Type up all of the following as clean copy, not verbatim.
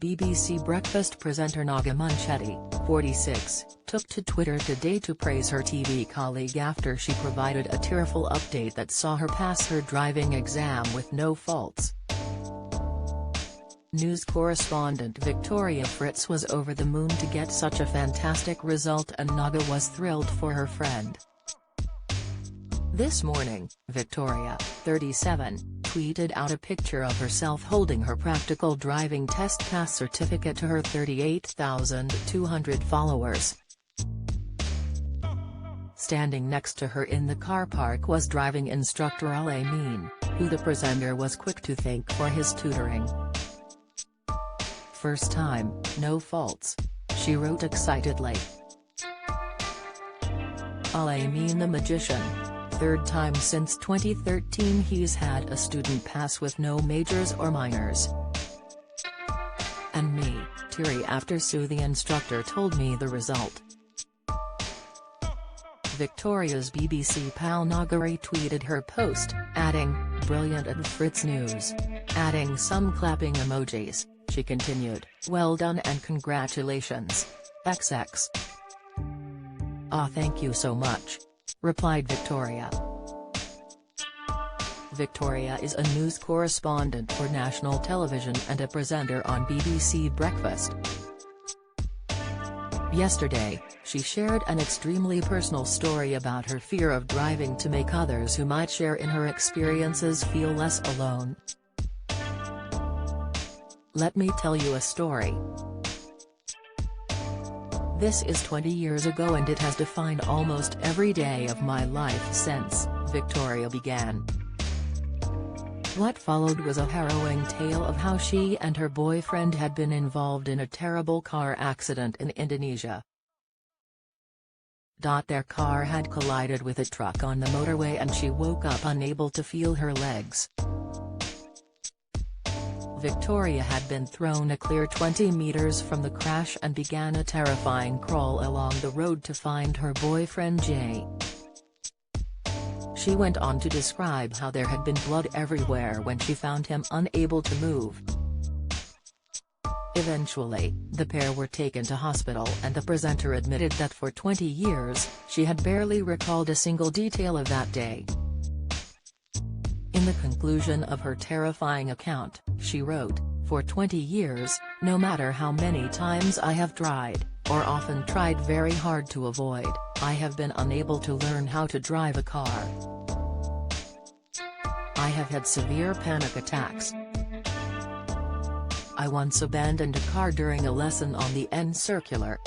BBC Breakfast presenter Naga Munchetty, 46, took to Twitter today to praise her TV colleague after she provided a tearful update that saw her pass her driving exam with no faults. News correspondent Victoria Fritz was over the moon to get such a fantastic result, and Naga was thrilled for her friend. This morning, Victoria, 37, tweeted out a picture of herself holding her practical driving test pass certificate to her 38,200 followers. Standing next to her in the car park was driving instructor Al-Amin, who the presenter was quick to thank for his tutoring. "First time, no faults," she wrote excitedly. Al-Amin the magician. Third time since 2013 he's had a student pass with no majors or minors. "And me, teary after the instructor told me the result." Victoria's BBC pal Naga retweeted her post, adding, "Brilliant at Fritz News." Adding some clapping emojis, she continued, "Well done and congratulations. XX." "Ah, thank you so much," replied Victoria. Victoria is a news correspondent for national television and a presenter on BBC Breakfast. Yesterday, she shared an extremely personal story about her fear of driving to make others who might share in her experiences feel less alone. "Let me tell you a story. This is 20 years ago and it has defined almost every day of my life since," Victoria began. What followed was a harrowing tale of how she and her boyfriend had been involved in a terrible car accident in Indonesia. Their car had collided with a truck on the motorway and she woke up unable to feel her legs. Victoria had been thrown a clear 20 meters from the crash and began a terrifying crawl along the road to find her boyfriend Jay. She went on to describe how there had been blood everywhere when she found him unable to move. Eventually, the pair were taken to hospital and the presenter admitted that for 20 years, she had barely recalled a single detail of that day. In the conclusion of her terrifying account, she wrote, "For 20 years, no matter how many times I have tried, or often tried very hard to avoid, I have been unable to learn how to drive a car. I have had severe panic attacks. I once abandoned a car during a lesson on the N circular.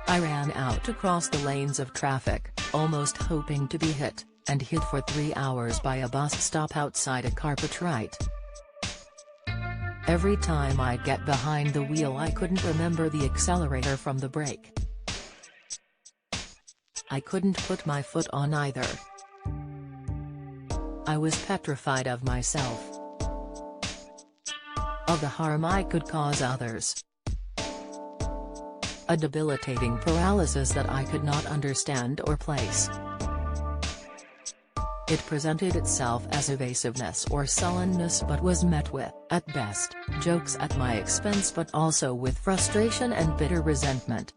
I ran out to cross the lanes of traffic, almost hoping to be hit, and hid for 3 hours by a bus stop outside a Carpetright. Every time I'd get behind the wheel I couldn't remember the accelerator from the brake. I couldn't put my foot on either. I was petrified of myself, of the harm I could cause others. A debilitating paralysis that I could not understand or place. It presented itself as evasiveness or sullenness but was met with, at best, jokes at my expense but also with frustration and bitter resentment.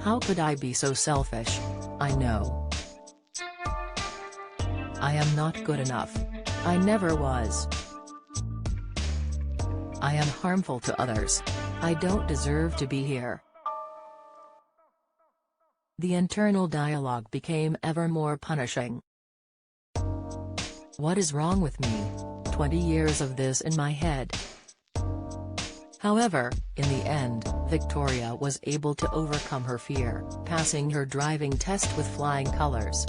How could I be so selfish? I know. I am not good enough. I never was. I am harmful to others. I don't deserve to be here." The internal dialogue became ever more punishing. What is wrong with me? 20 years of this in my head. However, in the end, Victoria was able to overcome her fear, passing her driving test with flying colors.